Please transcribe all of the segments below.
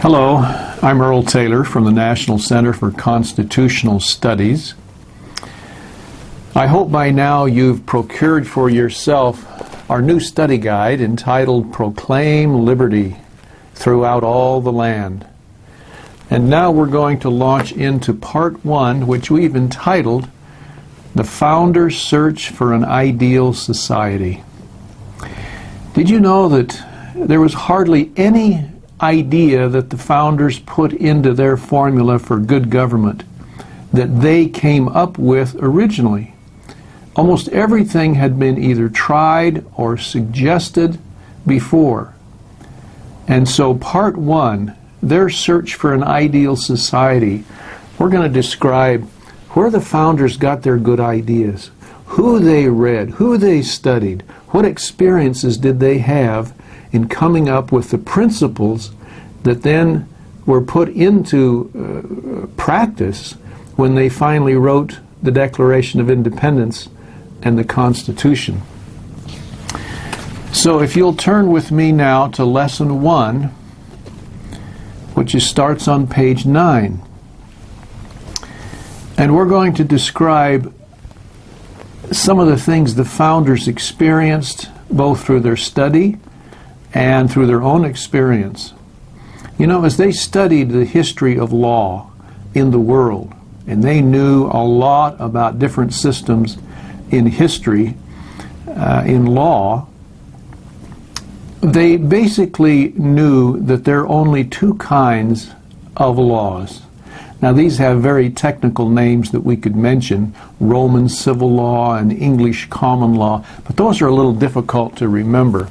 Hello, I'm Earl Taylor from the National Center for Constitutional Studies. I hope by now you've procured for yourself our new study guide entitled Proclaim Liberty Throughout All the Land. And now we're going to launch into part one, which we've entitled The Founder's Search for an Ideal Society. Did you know that there was hardly any idea that the founders put into their formula for good government that they came up with originally? Almost everything had been either tried or suggested before. And so part one, their search for an ideal society, we're going to describe where the founders got their good ideas, who they read, who they studied, what experiences did they have in coming up with the principles that then were put into practice when they finally wrote the Declaration of Independence and the Constitution. So if you'll turn with me now to Lesson 1, which starts on page 9. And we're going to describe some of the things the founders experienced, both through their study and through their own experience. You know, as they studied the history of law in the world, and they knew a lot about different systems in history, in law, they basically knew that there are only two kinds of laws. Now, these have very technical names that we could mention, Roman civil law and English common law, but those are a little difficult to remember.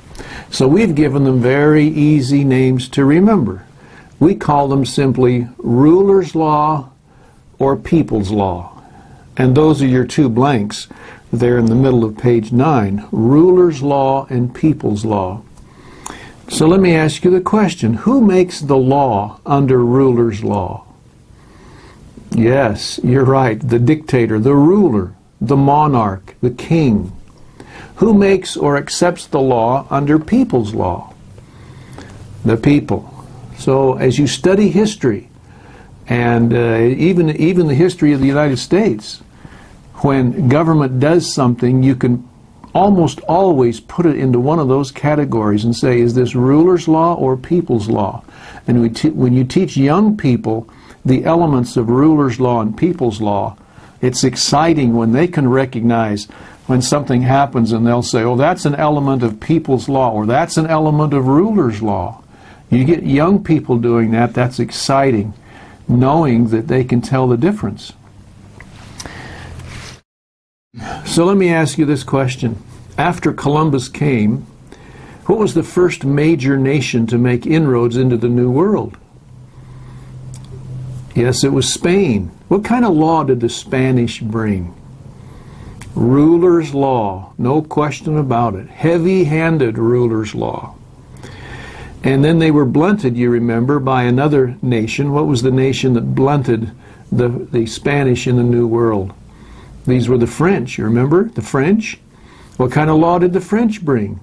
So we've given them very easy names to remember. We call them simply ruler's law or people's law. And those are your two blanks there in the middle of page 9, ruler's law and people's law. So let me ask you the question, who makes the law under ruler's law? Yes, you're right, the dictator, the ruler, the monarch, the king. Who makes or accepts the law under people's law? The people. So as you study history, and even the history of the United States, when government does something, you can almost always put it into one of those categories and say, is this ruler's law or people's law? And when you teach young people the elements of ruler's law and people's law, it's exciting when they can recognize when something happens and they'll say, oh, that's an element of people's law, or that's an element of ruler's law. You get young people doing that, that's exciting, knowing that they can tell the difference. So let me ask you this question. After Columbus came, what was the first major nation to make inroads into the New World? Yes, it was Spain. What kind of law did the Spanish bring? Ruler's law, no question about it. Heavy-handed ruler's law. And then they were blunted, you remember, by another nation. What was the nation that blunted the Spanish in the New World? These were the French, you remember? The French? What kind of law did the French bring?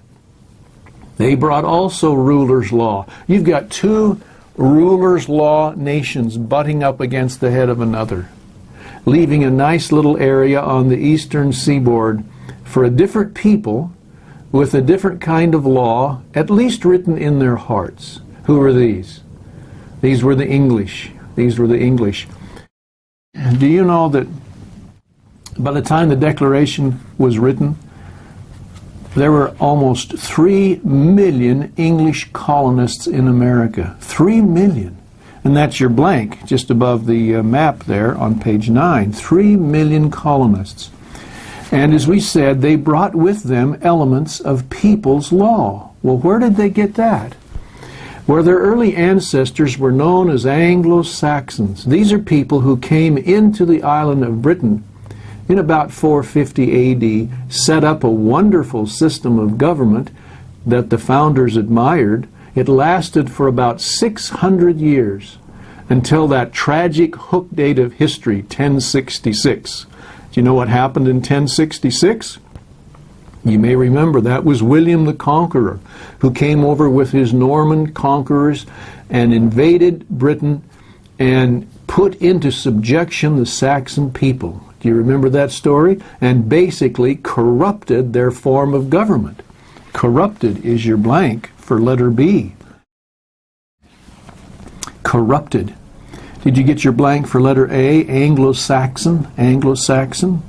They brought also ruler's law. You've got two ruler's law nations butting up against the head of another, leaving a nice little area on the eastern seaboard for a different people with a different kind of law, at least written in their hearts. Who were these? These were the English. These were the English. Do you know that by the time the Declaration was written, there were almost 3 million English colonists in America. 3 million. And that's your blank just above the map there on page 9. 3 million colonists. And as we said, they brought with them elements of people's law. Well, where did they get that? Well, their early ancestors were known as Anglo-Saxons. These are people who came into the island of Britain in about 450 AD, set up a wonderful system of government that the founders admired. It lasted for about 600 years until that tragic hook date of history, 1066. Do you know what happened in 1066? You may remember that was William the Conqueror, who came over with his Norman conquerors and invaded Britain and put into subjection the Saxon people. Do you remember that story? And basically corrupted their form of government. Corrupted is your blank for letter B. Corrupted. Did you get your blank for letter A? Anglo-Saxon. Anglo-Saxon.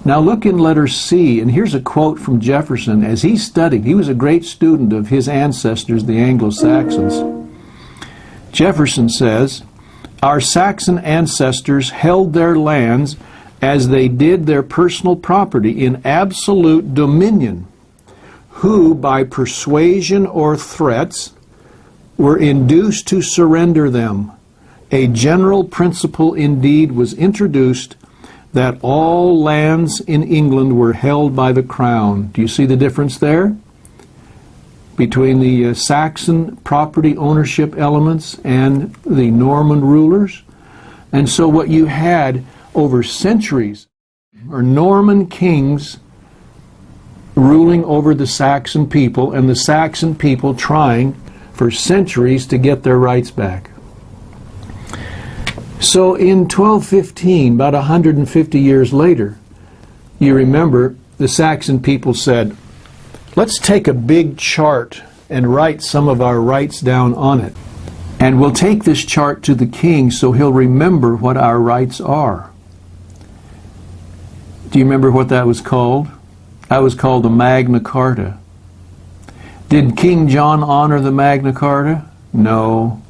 Now look in letter C, and here's a quote from Jefferson. As he studied, he was a great student of his ancestors, the Anglo-Saxons. Jefferson says, "Our Saxon ancestors held their lands as they did their personal property in absolute dominion, who by persuasion or threats were induced to surrender them. A general principle indeed was introduced that all lands in England were held by the crown." Do you see the difference there between the Saxon property ownership elements and the Norman rulers? And so what you had over centuries are Norman kings ruling over the Saxon people, and the Saxon people trying for centuries to get their rights back. So in 1215, about 150 years later, you remember the Saxon people said, let's take a big chart and write some of our rights down on it. And we'll take this chart to the king so he'll remember what our rights are. Do you remember what that was called? That was called the Magna Carta. Did King John honor the Magna Carta? No.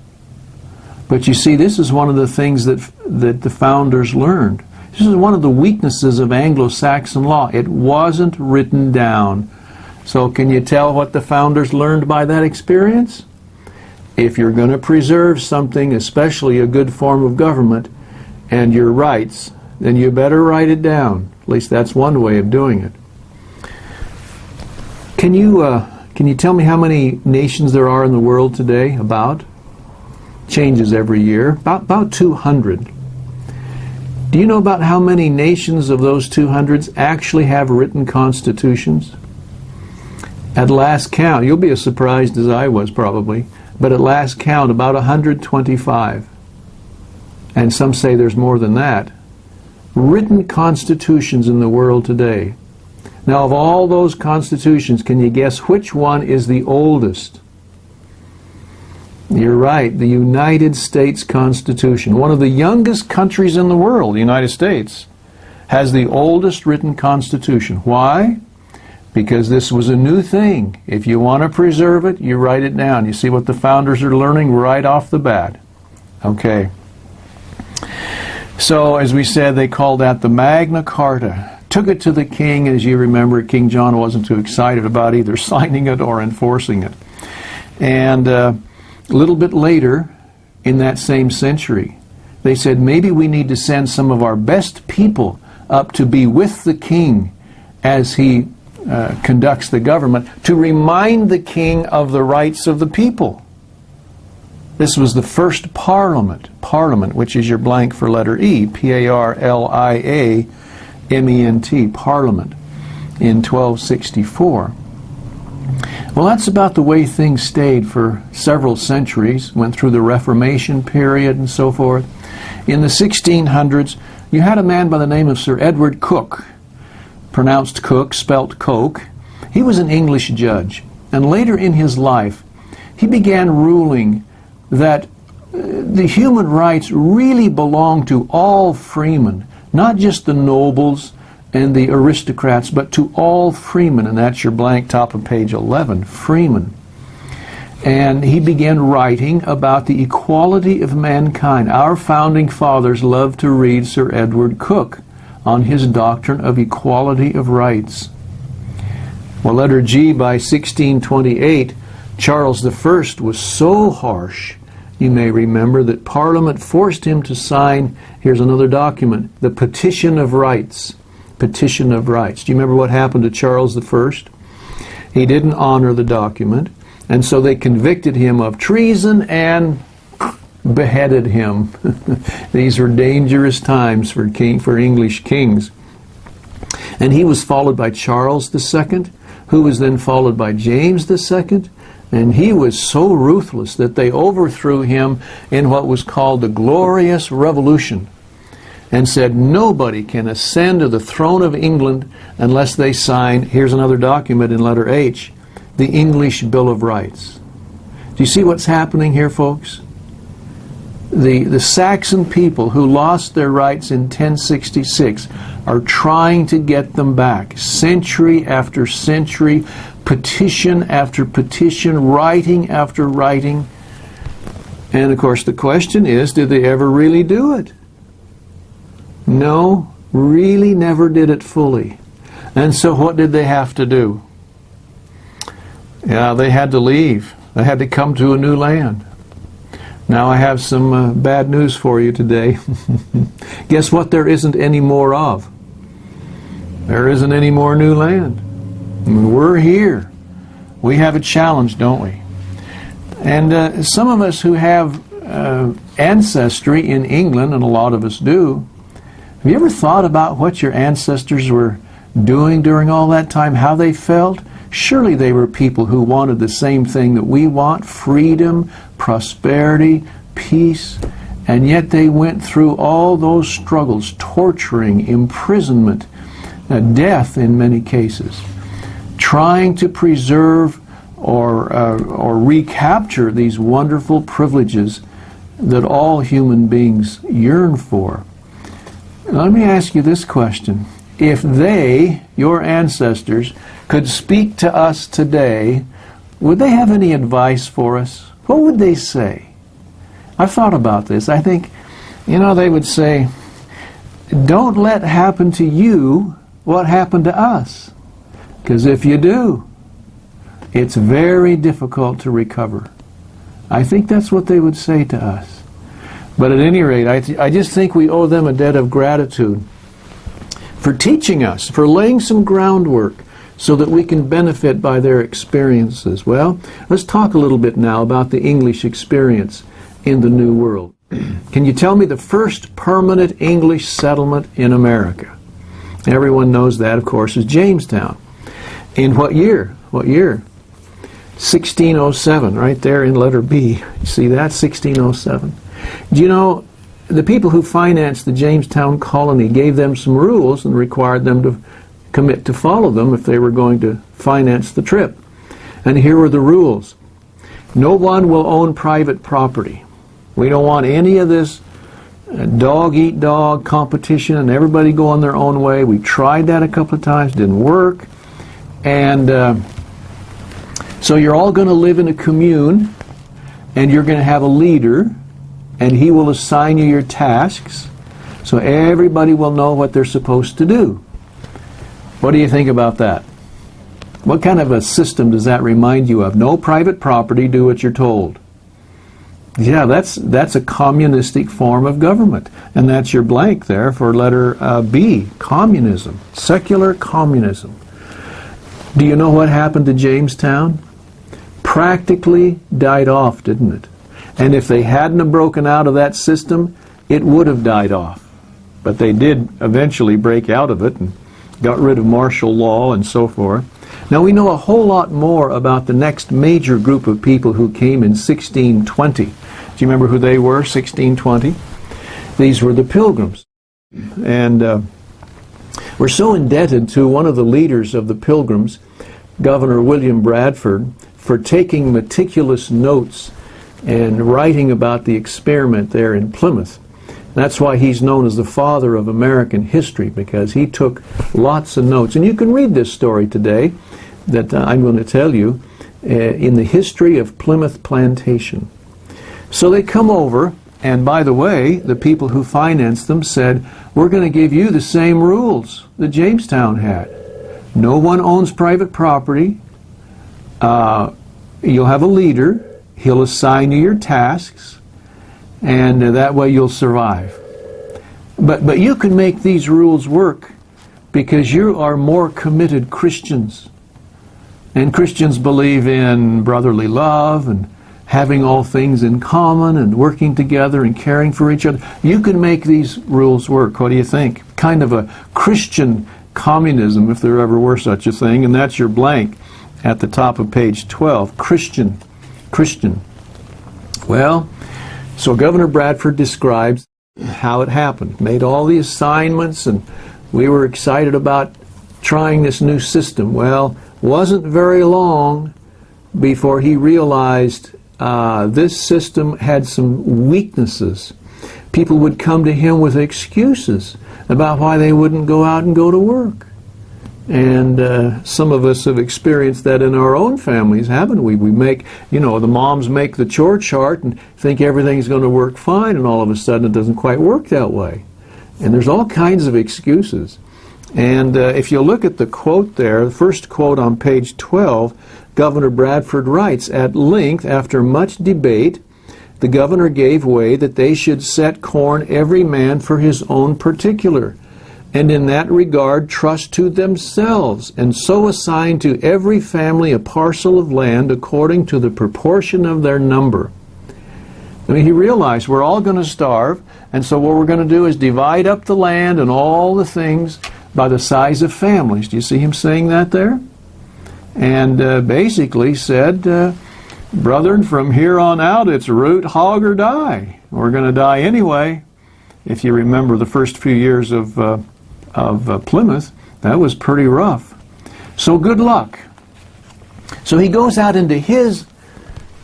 But you see, this is one of the things that the founders learned. This is one of the weaknesses of Anglo-Saxon law. It wasn't written down. So can you tell what the founders learned by that experience? If you're going to preserve something, especially a good form of government, and your rights, then you better write it down. At least that's one way of doing it. Can you tell me how many nations there are in the world today? About? Changes every year. About 200. Do you know about how many nations of those 200s actually have written constitutions? At last count, you'll be as surprised as I was probably, but at last count about 125. And some say there's more than that. Written constitutions in the world today. Now, of all those constitutions, can you guess which one is the oldest? You're right, the United States Constitution. One of the youngest countries in the world, the United States, has the oldest written constitution. Why? Because this was a new thing. If you want to preserve it, you write it down. You see what the founders are learning right off the bat. Okay. So, as we said, they called that the Magna Carta. Took it to the king, as you remember, King John wasn't too excited about either signing it or enforcing it. And a little bit later, in that same century, they said, maybe we need to send some of our best people up to be with the king as he conducts the government, to remind the king of the rights of the people. This was the first Parliament, which is your blank for letter E, P-A-R-L-I-A-M-E-N-T, Parliament, in 1264. Well, that's about the way things stayed for several centuries, went through the Reformation period and so forth. In the 1600s, you had a man by the name of Sir Edward Coke, pronounced Cook, spelt Coke. He was an English judge, and later in his life, he began ruling that the human rights really belong to all freemen, not just the nobles and the aristocrats, but to all freemen, and that's your blank top of page 11, freemen. And he began writing about the equality of mankind. Our founding fathers loved to read Sir Edward Coke on his doctrine of equality of rights. Well, letter G, by 1628, Charles I was so harsh, you may remember, that Parliament forced him to sign, here's another document, the Petition of Rights. Petition of Rights. Do you remember what happened to Charles I? He didn't honor the document, and so they convicted him of treason and beheaded him. These were dangerous times for English kings. And he was followed by Charles II, who was then followed by James II. And he was so ruthless that they overthrew him in what was called the Glorious Revolution, and said nobody can ascend to the throne of England unless they sign, here's another document in letter H, the English Bill of Rights. Do you see what's happening here, folks? The Saxon people who lost their rights in 1066 are trying to get them back, century after century, petition after petition, writing after writing. And of course the question is, did they ever really do it? No, really never did it fully. And so what did they have to do? Yeah, they had to leave. They had to come to a new land. Now I have some bad news for you today. Guess what there isn't any more of? There isn't any more new land. We're here. We have a challenge, don't we? And some of us who have ancestry in England, and a lot of us do, have you ever thought about what your ancestors were doing during all that time, how they felt? Surely they were people who wanted the same thing that we want, freedom, prosperity, peace, and yet they went through all those struggles, torturing, imprisonment, death in many cases, trying to preserve or recapture these wonderful privileges that all human beings yearn for. Let me ask you this question. If they, your ancestors, could speak to us today, would they have any advice for us? What would they say? I've thought about this. I think, they would say, don't let happen to you what happened to us. Because if you do, it's very difficult to recover. I think that's what they would say to us. But at any rate, I just think we owe them a debt of gratitude for teaching us, for laying some groundwork so that we can benefit by their experiences. Well, let's talk a little bit now about the English experience in the New World. Can you tell me the first permanent English settlement in America? Everyone knows that, of course, is Jamestown. In what year? What year? 1607, right there in letter B. You see that? 1607. Do you know, the people who financed the Jamestown colony gave them some rules and required them to commit to follow them if they were going to finance the trip. And here were the rules. No one will own private property. We don't want any of this dog-eat-dog competition and everybody going their own way. We tried that a couple of times, didn't work. And so you're all going to live in a commune, and you're going to have a leader, and he will assign you your tasks, so everybody will know what they're supposed to do. What do you think about that? What kind of a system does that remind you of? No private property, do what you're told. Yeah, that's a communistic form of government. And that's your blank there for letter B, communism, secular communism. Do you know what happened to Jamestown? Practically died off, didn't it? And if they hadn't have broken out of that system, it would have died off. But they did eventually break out of it and got rid of martial law and so forth. Now we know a whole lot more about the next major group of people who came in 1620. Do you remember who they were, 1620? These were the Pilgrims. And we're so indebted to one of the leaders of the Pilgrims, Governor William Bradford, for taking meticulous notes and writing about the experiment there in Plymouth. That's why he's known as the father of American history, because he took lots of notes. And you can read this story today that I'm going to tell you in the history of Plymouth Plantation. So they come over, and by the way, the people who financed them said, we're going to give you the same rules that Jamestown had. No one owns private property. You'll have a leader. He'll assign you your tasks, and that way you'll survive. But you can make these rules work because you are more committed Christians. And Christians believe in brotherly love and having all things in common and working together and caring for each other. You can make these rules work. What do you think? Kind of a Christian Communism, if there ever were such a thing, and that's your blank at the top of page 12. Christian. Well, so Governor Bradford describes how it happened. Made all the assignments, and we were excited about trying this new system. Well, wasn't very long before he realized this system had some weaknesses. People would come to him with excuses about why they wouldn't go out and go to work. And some of us have experienced that in our own families, haven't we? We make, the moms make the chore chart and think everything's going to work fine, and all of a sudden it doesn't quite work that way. And there's all kinds of excuses. And if you look at the quote there, the first quote on page 12, Governor Bradford writes, "At length, after much debate, the governor gave way that they should set corn every man for his own particular, and in that regard trust to themselves, and so assign to every family a parcel of land according to the proportion of their number." I mean, he realized we're all going to starve, and so what we're going to do is divide up the land and all the things by the size of families. Do you see him saying that there? And basically said, brethren, from here on out, it's root, hog, or die. We're going to die anyway. If you remember the first few years of Plymouth, that was pretty rough. So good luck. So he goes out into his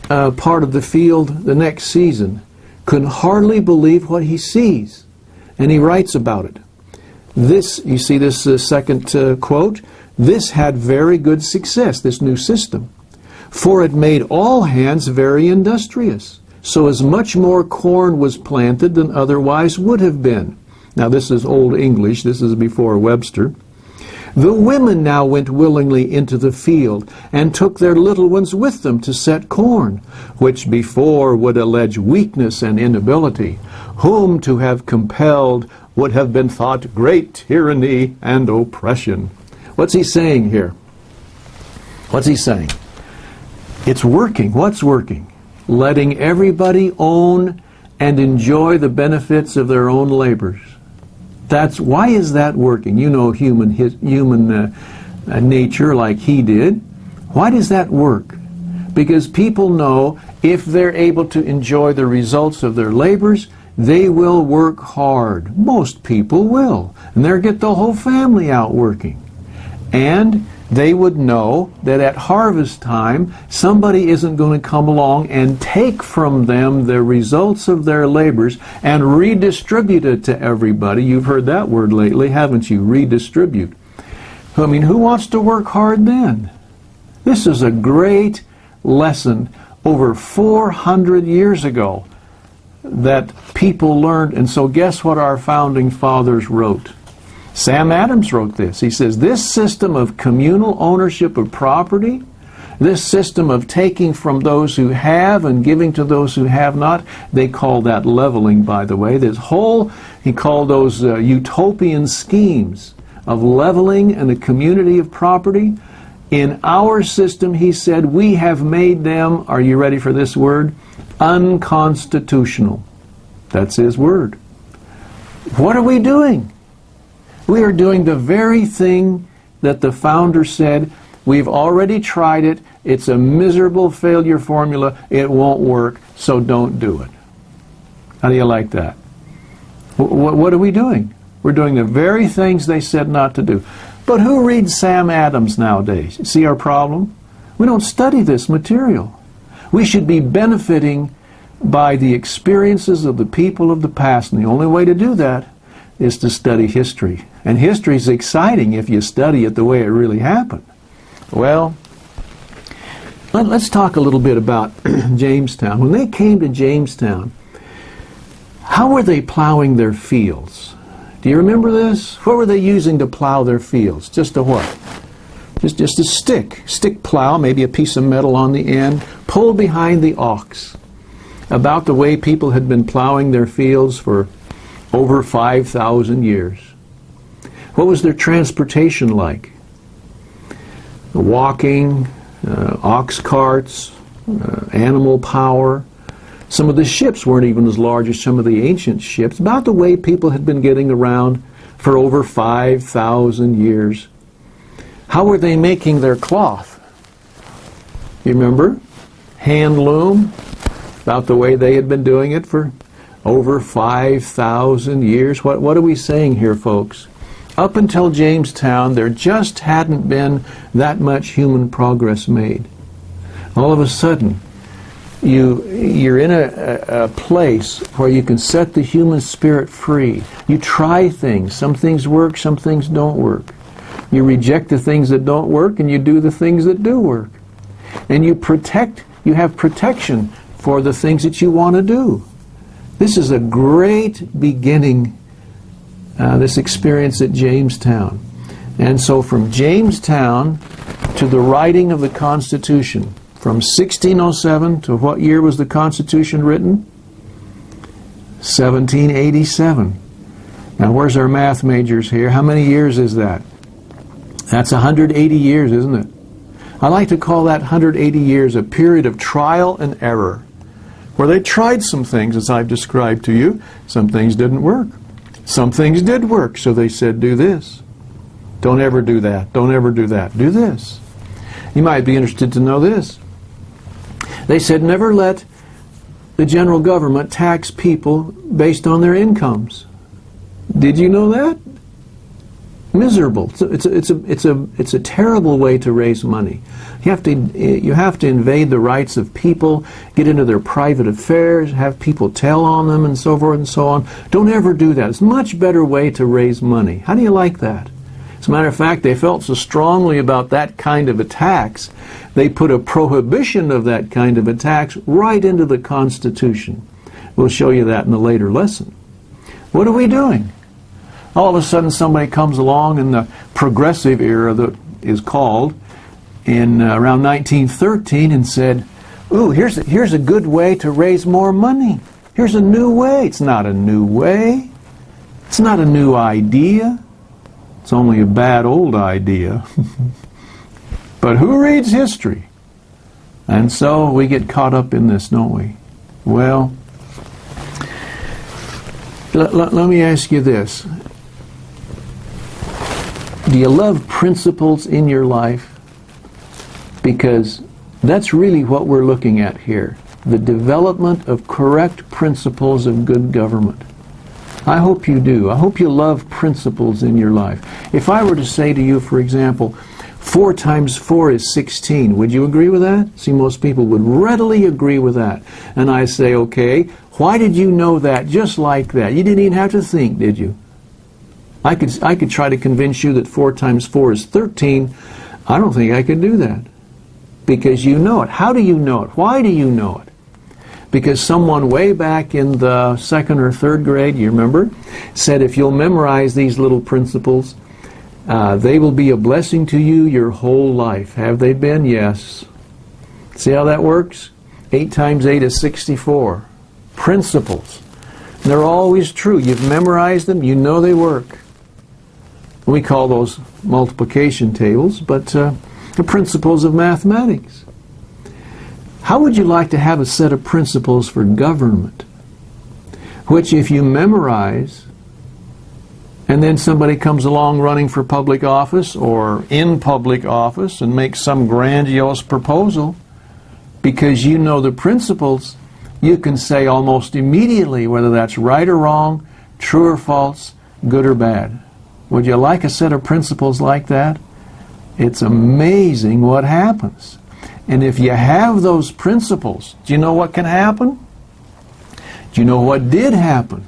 part of the field the next season, couldn't hardly believe what he sees, and he writes about it. This, you see this second quote, "This had very good success, this new system, for it made all hands very industrious, so as much more corn was planted than otherwise would have been." Now this is Old English, this is before Webster. "The women now went willingly into the field, and took their little ones with them to set corn, which before would allege weakness and inability, whom to have compelled would have been thought great tyranny and oppression." What's he saying here? What's he saying? It's working. What's working? Letting everybody own and enjoy the benefits of their own labors. Why is that working? You know human nature like he did. Why does that work? Because people know if they're able to enjoy the results of their labors, they will work hard. Most people will. And they'll get the whole family out working. And they would know that at harvest time, somebody isn't going to come along and take from them the results of their labors and redistribute it to everybody. You've heard that word lately, haven't you? Redistribute. I mean, who wants to work hard then? This is a great lesson over 400 years ago that people learned. And so guess what our founding fathers wrote? Sam Adams wrote this. He says, this system of communal ownership of property, this system of taking from those who have and giving to those who have not, they call that leveling, by the way. He called those utopian schemes of leveling and a community of property. In our system, he said, we have made them, are you ready for this word? Unconstitutional. That's his word. What are we doing? We are doing the very thing that the founder said, we've already tried it, it's a miserable failure formula, it won't work, so don't do it. How do you like that? What are we doing? We're doing the very things they said not to do. But who reads Sam Adams nowadays? See our problem? We don't study this material. We should be benefiting by the experiences of the people of the past, and the only way to do that is to study history. And history is exciting if you study it the way it really happened. Well, let's talk a little bit about Jamestown. When they came to Jamestown, how were they plowing their fields? Do you remember this? What were they using to plow their fields? Just a what? Just a stick plow, maybe a piece of metal on the end, pulled behind the ox. About the way people had been plowing their fields for over 5,000 years. What was their transportation like? Walking, ox carts, animal power. Some of the ships weren't even as large as some of the ancient ships. About the way people had been getting around for over 5,000 years. How were they making their cloth? You remember? Hand loom, about the way they had been doing it for over 5,000 years. What are we saying here, folks? Up until Jamestown, there just hadn't been that much human progress made. All of a sudden, you're in a place where you can set the human spirit free. You try things. Some things work, some things don't work. You reject the things that don't work, and you do the things that do work. And you have protection for the things that you want to do. This is a great beginning, this experience at Jamestown. And so from Jamestown to the writing of the Constitution, from 1607 to what year was the Constitution written? 1787. Now where's our math majors here? How many years is that? That's 180 years, isn't it? I like to call that 180 years a period of trial and error, where they tried some things, as I've described to you. Some things didn't work. Some things did work, so they said, do this. Don't ever do that. Don't ever do that. Do this. You might be interested to know this. They said, never let the general government tax people based on their incomes. Did you know that? Miserable. It's a terrible way to raise money. You have to invade the rights of people, get into their private affairs, have people tell on them, and so forth and so on. Don't ever do that. It's a much better way to raise money. How do you like that? As a matter of fact, they felt so strongly about that kind of a tax, they put a prohibition of that kind of a tax right into the Constitution. We'll show you that in a later lesson. What are we doing? All of a sudden somebody comes along in the progressive era that is called in around 1913 and said, ooh, here's a good way to raise more money. Here's a new way. It's not a new way. It's not a new idea. It's only a bad old idea. But who reads history? And so we get caught up in this, don't we? Well, let me ask you this. Do you love principles in your life? Because that's really what we're looking at here. The development of correct principles of good government. I hope you do. I hope you love principles in your life. If I were to say to you, for example, 4 times 4 is 16, would you agree with that? See, most people would readily agree with that. And I say, okay, why did you know that just like that? You didn't even have to think, did you? I could try to convince you that 4 times 4 is 13. I don't think I could do that. Because you know it. How do you know it? Why do you know it? Because someone way back in the 2nd or 3rd grade, you remember, said if you'll memorize these little principles, they will be a blessing to you your whole life. Have they been? Yes. See how that works? 8 times 8 is 64. Principles. They're always true. You've memorized them. You know they work. We call those multiplication tables, but the principles of mathematics. How would you like to have a set of principles for government, which if you memorize, and then somebody comes along running for public office or in public office and makes some grandiose proposal, because you know the principles, you can say almost immediately whether that's right or wrong, true or false, good or bad. Would you like a set of principles like that? It's amazing what happens. And if you have those principles, do you know what can happen? Do you know what did happen?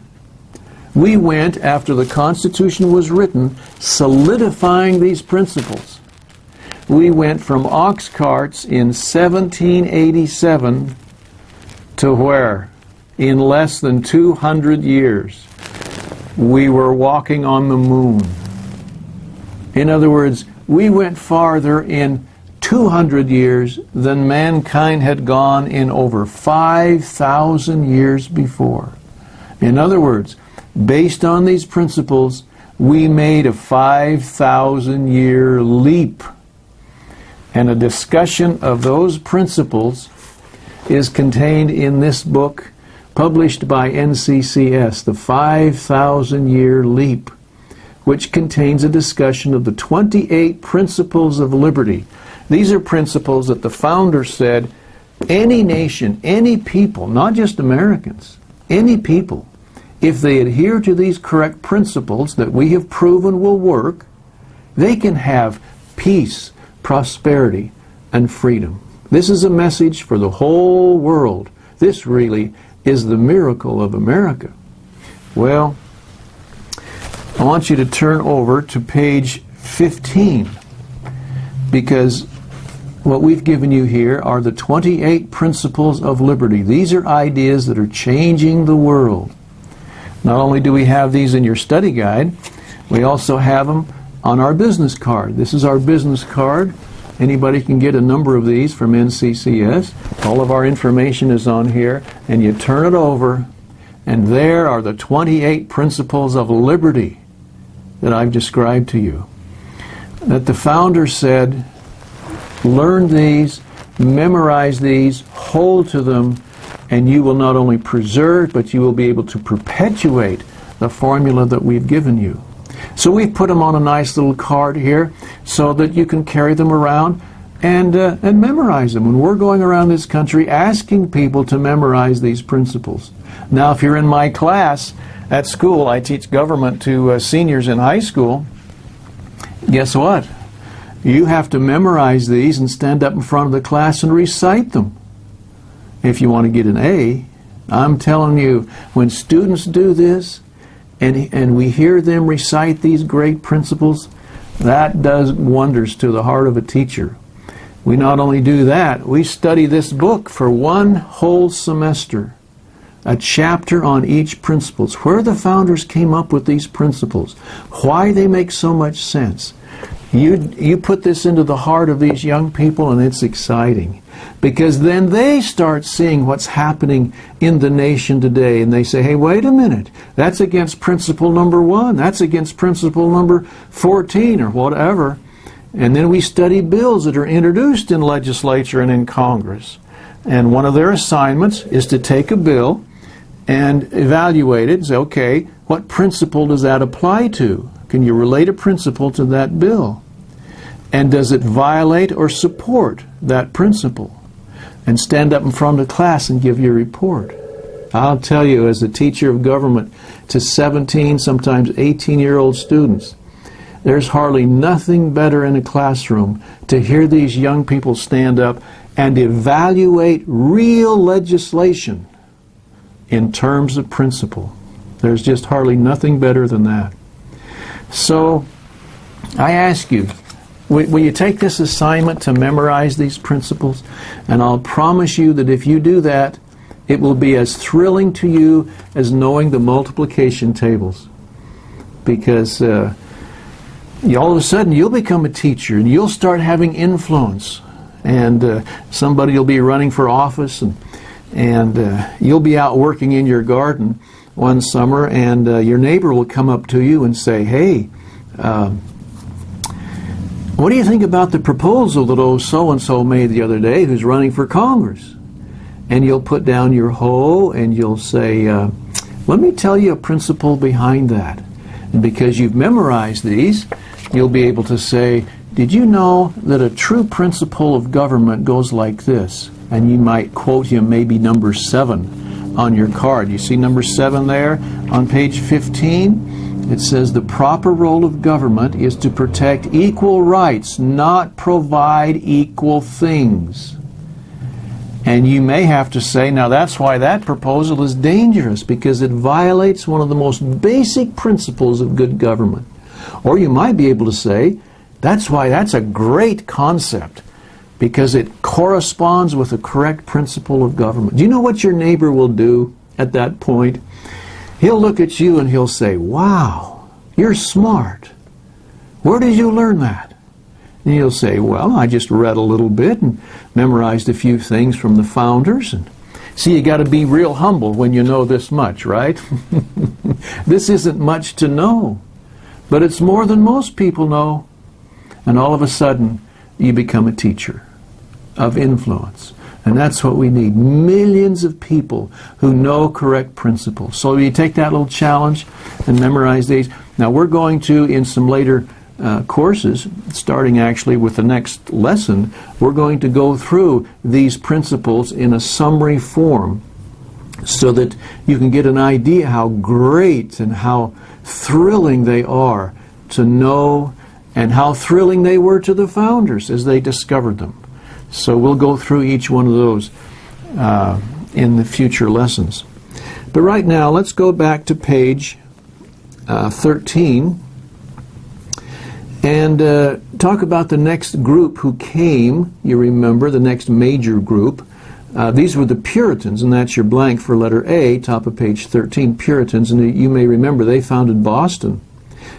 We went, after the Constitution was written, solidifying these principles. We went from ox carts in 1787 to where? In less than 200 years, we were walking on the moon. In other words, we went farther in 200 years than mankind had gone in over 5,000 years before. In other words, based on these principles, we made a 5,000-year leap. And a discussion of those principles is contained in this book published by NCCS, The 5,000-Year Leap, which contains a discussion of the 28 principles of liberty. These are principles that the founders said any nation, any people, not just Americans, any people, if they adhere to these correct principles that we have proven will work, they can have peace, prosperity, and freedom. This is a message for the whole world. This really is the miracle of America. Well, I want you to turn over to page 15, because what we've given you here are the 28 principles of liberty. These are ideas that are changing the world. Not only do we have these in your study guide, we also have them on our business card. This is our business card. Anybody can get a number of these from NCCS. All of our information is on here, and you turn it over, and there are the 28 principles of liberty that I've described to you. That the founder said, learn these, memorize these, hold to them, and you will not only preserve, but you will be able to perpetuate the formula that we've given you. So we've put them on a nice little card here so that you can carry them around and memorize them. When we're going around this country asking people to memorize these principles. Now, if you're in my class at school, I teach government to seniors in high school. Guess what? You have to memorize these and stand up in front of the class and recite them. If you want to get an A, I'm telling you, when students do this, and we hear them recite these great principles, that does wonders to the heart of a teacher. We not only do that, we study this book for one whole semester, a chapter on each principles, where the founders came up with these principles, why they make so much sense. You put this into the heart of these young people, and it's exciting, because then they start seeing what's happening in the nation today, and they say, hey, wait a minute, that's against principle number 1, that's against principle number 14, or whatever. And then we study bills that are introduced in legislature and in Congress, and one of their assignments is to take a bill and evaluate it and say, okay, what principle does that apply to? Can you relate a principle to that bill? And does it violate or support that principle? And stand up in front of the class and give your report. I'll tell you, as a teacher of government to 17, sometimes 18-year-old students, there's hardly nothing better in a classroom to hear these young people stand up and evaluate real legislation in terms of principle. There's just hardly nothing better than that. So, I ask you, will you take this assignment to memorize these principles? And I'll promise you that if you do that, it will be as thrilling to you as knowing the multiplication tables. Because all of a sudden you'll become a teacher, and you'll start having influence. And somebody will be running for office, and you'll be out working in your garden one summer, and your neighbor will come up to you and say, hey, what do you think about the proposal that old so-and-so made the other day who's running for Congress? And you'll put down your hoe and you'll say, let me tell you a principle behind that. And because you've memorized these, you'll be able to say, did you know that a true principle of government goes like this? And you might quote him maybe number 7 on your card. You see number 7 there on page 15? It says the proper role of government is to protect equal rights, not provide equal things. And you may have to say, now that's why that proposal is dangerous, because it violates one of the most basic principles of good government. Or you might be able to say, that's why that's a great concept, because it corresponds with the correct principle of government. Do you know what your neighbor will do at that point? He'll look at you and he'll say, wow, you're smart. Where did you learn that? And you'll say, well, I just read a little bit and memorized a few things from the founders. And see, you got to be real humble when you know this much, right? This isn't much to know, but it's more than most people know. And all of a sudden, you become a teacher of influence. And that's what we need. Millions of people who know correct principles. So you take that little challenge and memorize these. Now we're going to, in some later courses, starting actually with the next lesson, we're going to go through these principles in a summary form so that you can get an idea how great and how thrilling they are to know, and how thrilling they were to the founders as they discovered them. So we'll go through each one of those in the future lessons. But right now, let's go back to page 13 and talk about the next group who came. You remember, the next major group. These were the Puritans, and that's your blank for letter A, top of page 13, Puritans. And you may remember they founded Boston.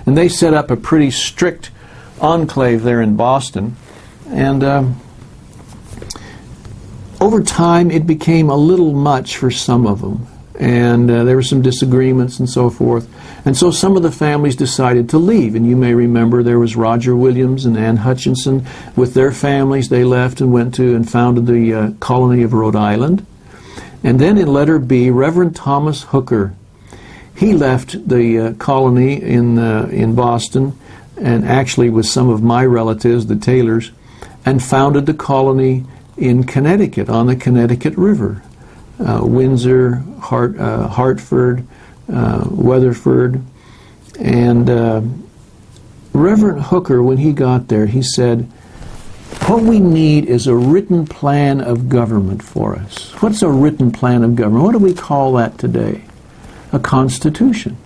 And they set up a pretty strict enclave there in Boston. And over time, it became a little much for some of them. And there were some disagreements and so forth. And so some of the families decided to leave. And you may remember there was Roger Williams and Ann Hutchinson. With their families, they left and went to and founded the colony of Rhode Island. And then in letter B, Reverend Thomas Hooker. He left the colony in Boston, and actually with some of my relatives, the Taylors, and founded the colony in Connecticut, on the Connecticut River. Windsor, Hartford, Weatherford. And Reverend Hooker, when he got there, he said, what we need is a written plan of government for us. What's a written plan of government? What do we call that today? A constitution.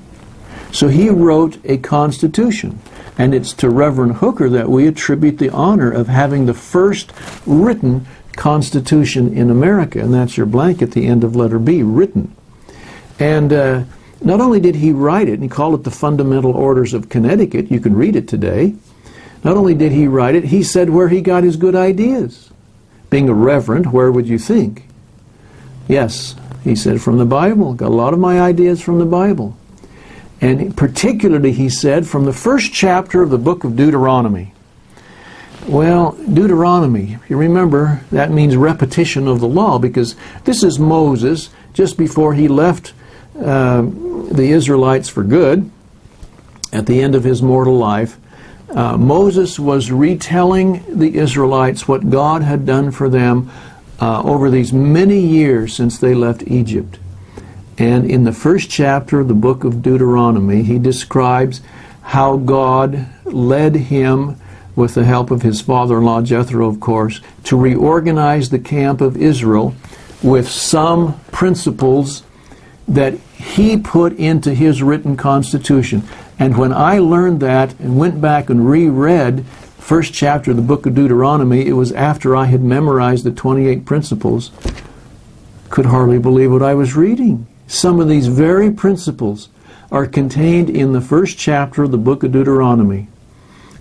So he wrote a constitution. And it's to Reverend Hooker that we attribute the honor of having the first written constitution in America. And that's your blank at the end of letter B, written. And not only did he write it, and he called it the Fundamental Orders of Connecticut, you can read it today. Not only did he write it, he said where he got his good ideas. Being a reverend, where would you think? Yes, he said, from the Bible. Got a lot of my ideas from the Bible. And particularly, he said, from the first chapter of the book of Deuteronomy. Well, Deuteronomy, you remember, that means repetition of the law, because this is Moses just before he left the Israelites for good at the end of his mortal life. Moses was retelling the Israelites what God had done for them over these many years since they left Egypt. And in the first chapter of the book of Deuteronomy, he describes how God led him, with the help of his father-in-law Jethro, of course, to reorganize the camp of Israel with some principles that he put into his written constitution. And when I learned that and went back and reread first chapter of the book of Deuteronomy, it was after I had memorized the 28 principles. Could hardly believe what I was reading. Some of these very principles are contained in the first chapter of the book of Deuteronomy.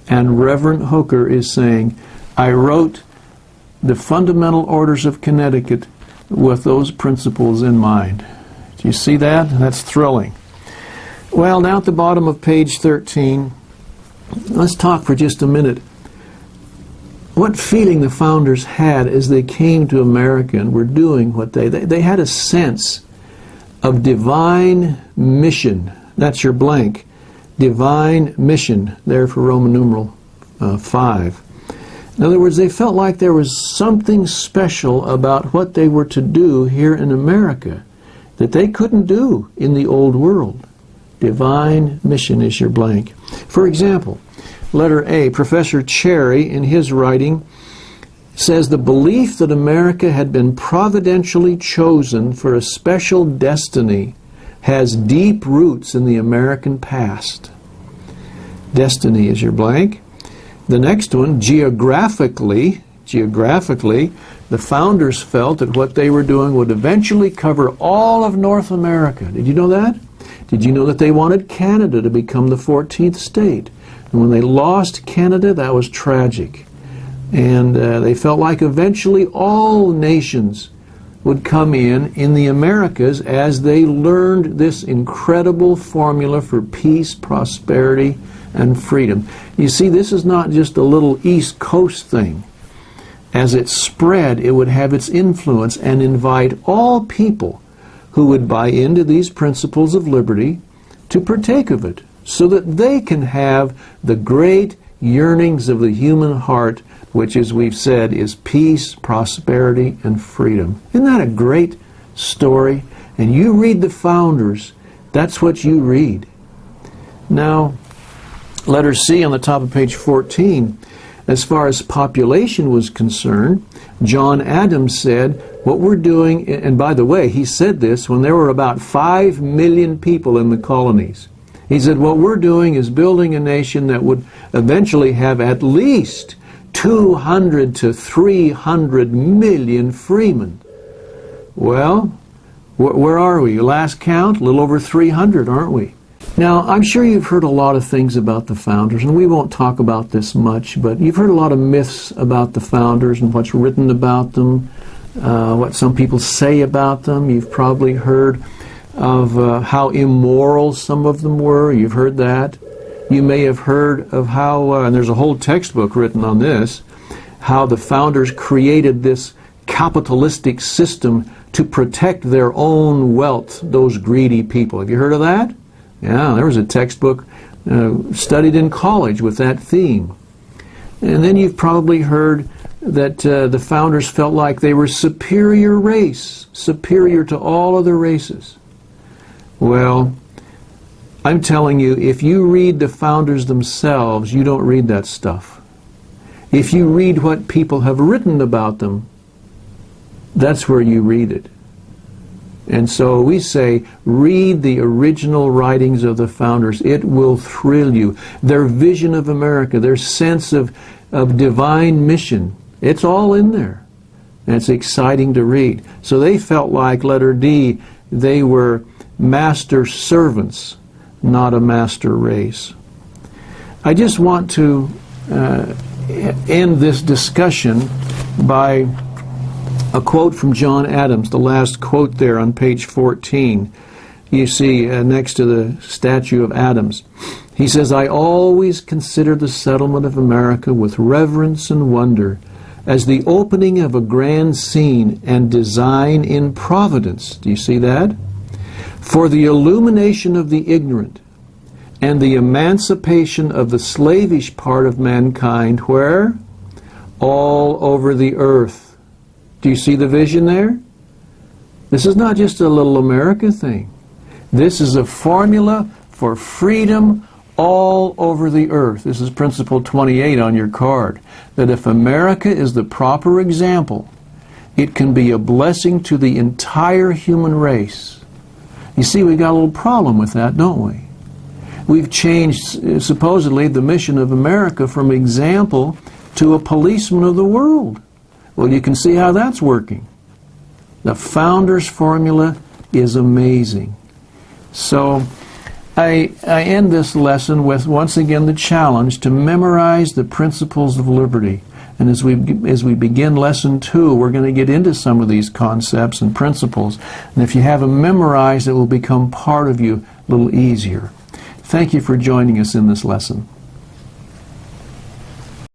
And Reverend Hooker is saying, I wrote the Fundamental Orders of Connecticut with those principles in mind. Do you see that? That's thrilling. Well, now at the bottom of page 13, let's talk for just a minute. What feeling the founders had as they came to America and were doing what they had a sense of divine mission. That's your blank. Divine mission, there for Roman numeral 5. In other words, they felt like there was something special about what they were to do here in America that they couldn't do in the old world. Divine mission is your blank. For example, letter A, Professor Cherry, in his writing, says the belief that America had been providentially chosen for a special destiny has deep roots in the American past. Destiny is your blank. The next one, geographically, the founders felt that what they were doing would eventually cover all of North America. Did you know that? Did you know that they wanted Canada to become the 14th state? And when they lost Canada, that was tragic. And they felt like eventually all nations would come in the Americas as they learned this incredible formula for peace, prosperity, and freedom. You see, this is not just a little East Coast thing. as it spread, it would have its influence and invite all people who would buy into these principles of liberty to partake of it, so that they can have the great yearnings of the human heart, which, as we've said, is peace, prosperity, and freedom. Isn't that a great story? And you read the founders, that's what you read. Now, letter C on the top of page 14, as far as population was concerned, John Adams said, what we're doing, and by the way, he said this when there were about 5 million people in the colonies. He said, what we're doing is building a nation that would eventually have at least 200 to 300 million freemen. Well, where are we? Last count, a little over 300, aren't we? Now, I'm sure you've heard a lot of things about the founders, and we won't talk about this much, but you've heard a lot of myths about the founders and what's written about them, what some people say about them. You've probably heard of how immoral some of them were. You've heard that. You may have heard of how, and there's a whole textbook written on this, how the founders created this capitalistic system to protect their own wealth, those greedy people. Have you heard of that? Yeah, there was a textbook studied in college with that theme. And then you've probably heard that the founders felt like they were superior race, superior to all other races. Well, I'm telling you, if you read the founders themselves, you don't read that stuff. If you read what people have written about them, that's where you read it. And so we say, read the original writings of the founders. It will thrill you. Their vision of America, their sense of divine mission, it's all in there. And it's exciting to read. So they felt like, letter D, they were master servants, not a master race. I just want to end this discussion by a quote from John Adams, the last quote there on page 14. You see next to the statue of Adams. He says, I always consider the settlement of America with reverence and wonder as the opening of a grand scene and design in providence. Do you see that? For the illumination of the ignorant and the emancipation of the slavish part of mankind, where? All over the earth. Do you see the vision there? This is not just a little America thing. This is a formula for freedom all over the earth. This is principle 28 on your card. That if America is the proper example, it can be a blessing to the entire human race. You see, we got a little problem with that, don't we? We've changed, supposedly, the mission of America from example to a policeman of the world. Well, you can see how that's working. The founders' formula is amazing. So I end this lesson with, once again, the challenge to memorize the principles of liberty. And as we begin lesson 2, we're going to get into some of these concepts and principles. And if you have them memorized, it will become part of you a little easier. Thank you for joining us in this lesson.